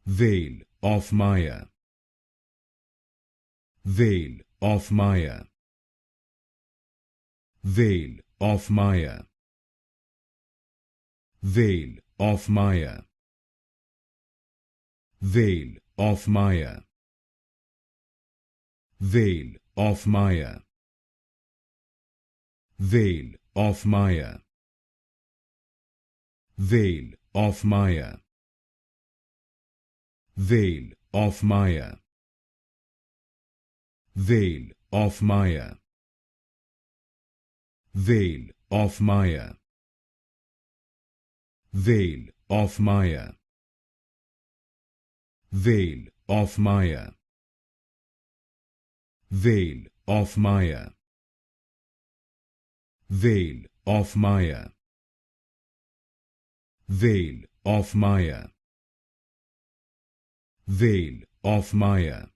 Veil of Maya. Veil of Maya. Veil of Maya. Veil of Maya. Veil of Maya. Veil of Maya. Veil of Maya. Veil of Maya. Veil of Maya. Veil of Maya. Veil of Maya. Veil of Maya. Veil of Maya. Veil of Maya. Veil of Maya. Veil of Maya. Veil of Maya.